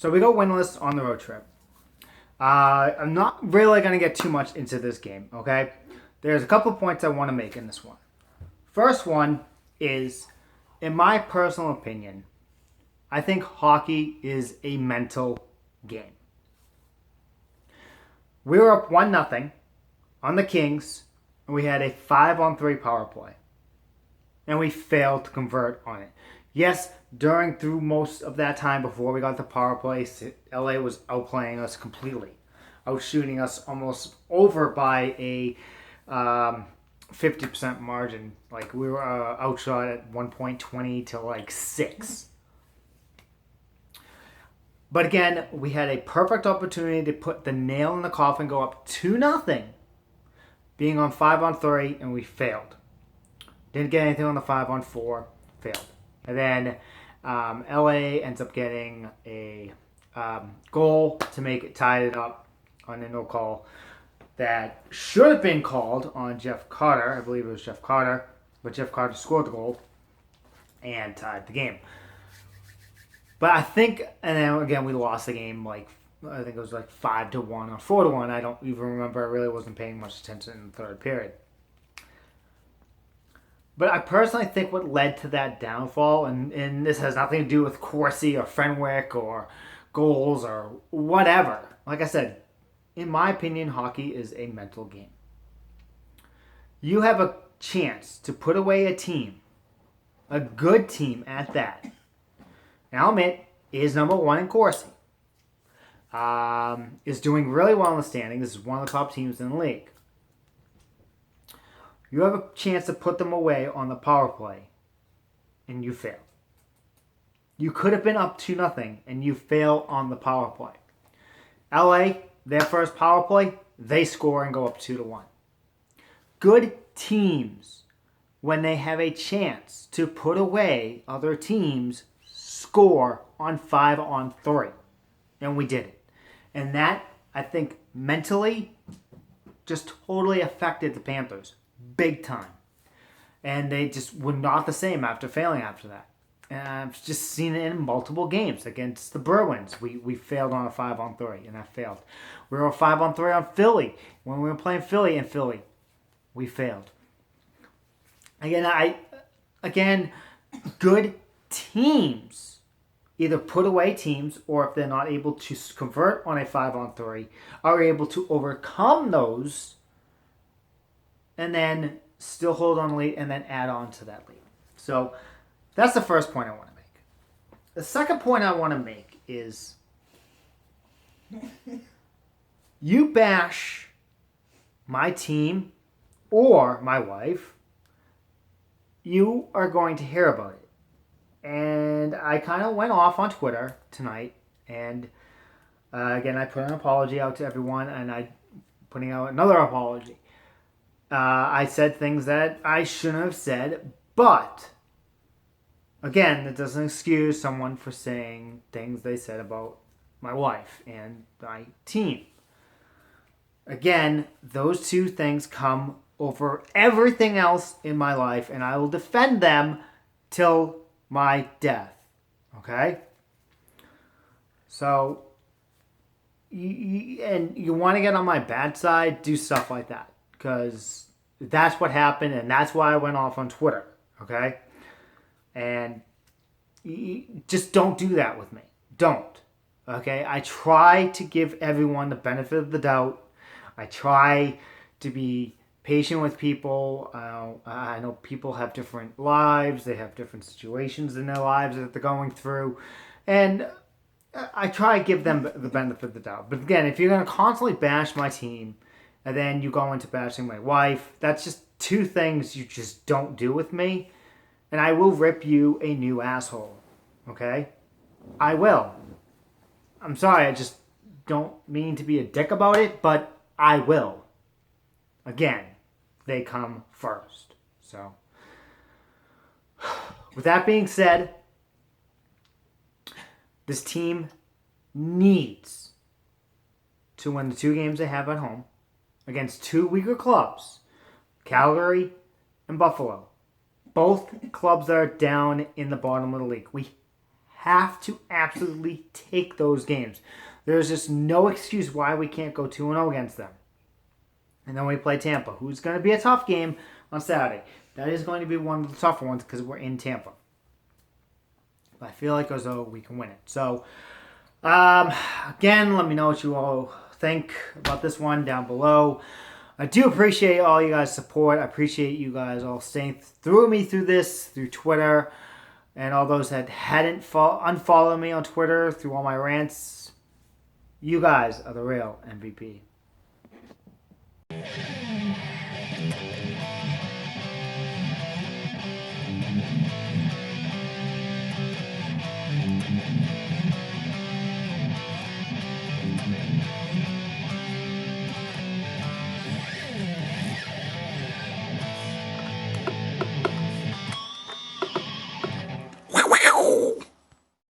So we go winless on the road trip. I'm not really going to get too much into this game, okay? There's a couple points I want to make in this one. First one is, in my personal opinion, I think hockey is a mental game. We were up 1-0 on the Kings, and we had a 5-on-3 power play. And we failed to convert on it. Yes, through most of that time before we got the power play, LA was outplaying us completely. Outshooting us almost over by a 50% margin. Like, we were outshot at 1.20 to like 6. But again, we had a perfect opportunity to put the nail in the coffin, go up 2-0, being on 5-on-3, and we failed. Didn't get anything on the 5-on-4, failed. And then LA ends up getting a goal to make it tied it up on a no call that should have been called on Jeff Carter. I believe it was Jeff Carter. But Jeff Carter scored the goal and tied the game. But I think, and then again, we lost the game I think it was 5-1 or 4-1. I don't even remember. I really wasn't paying much attention in the third period. But I personally think what led to that downfall, and this has nothing to do with Corsi or Fenwick or goals or whatever. Like I said, in my opinion, hockey is a mental game. You have a chance to put away a team, a good team at that. And I'll admit, is number 1 in Corsi. Is doing really well in the standing. This is one of the top teams in the league. You have a chance to put them away on the power play, and you fail. You could have been up 2-0, and you fail on the power play. LA, their first power play, they score and go up 2-1. Good teams, when they have a chance to put away other teams, score on 5-on-3. And we did it. And that, I think, mentally just totally affected the Panthers. Big time. And they just were not the same after failing after that. And I've just seen it in multiple games. Against the Bruins, we failed on a 5-on-3, and that failed. We were 5-on-3 on Philly. When we were playing Philly in Philly, we failed. Again, good teams either put away teams, or if they're not able to convert on a 5-on-3, are able to overcome those and then still hold on the lead and then add on to that lead. So that's the first point I want to make. The second point I want to make is you bash my team or my wife, you are going to hear about it. And I kind of went off on Twitter tonight, and again, I put an apology out to everyone, and I'm putting out another apology. I said things that I shouldn't have said, but again, it doesn't excuse someone for saying things they said about my wife and my team. Again, those two things come over everything else in my life, and I will defend them till my death. Okay? So, you want to get on my bad side, do stuff like that. Because that's what happened, and that's why I went off on Twitter. Okay? And just don't do that with me. Don't. Okay? I try to give everyone the benefit of the doubt. I try to be patient with people. I know people have different lives. They have different situations in their lives that they're going through. And I try to give them the benefit of the doubt. But again, if you're going to constantly bash my team, and then you go into bashing my wife, that's just two things you just don't do with me. And I will rip you a new asshole. Okay? I will. I'm sorry, I just don't mean to be a dick about it, but I will. Again, they come first. So, with that being said, this team needs to win the 2 games they have at home against 2 weaker clubs, Calgary and Buffalo. Both clubs are down in the bottom of the league. We have to absolutely take those games. There's just no excuse why we can't go 2-0 against them. And then we play Tampa, who's going to be a tough game on Saturday. That is going to be one of the tougher ones because we're in Tampa. But I feel like as though we can win it. So, again, let me know what you all think about this one down below. I do appreciate all you guys' support. I appreciate you guys all staying through me through this, through Twitter. And all those that hadn't unfollowed me on Twitter through all my rants. You guys are the real MVP.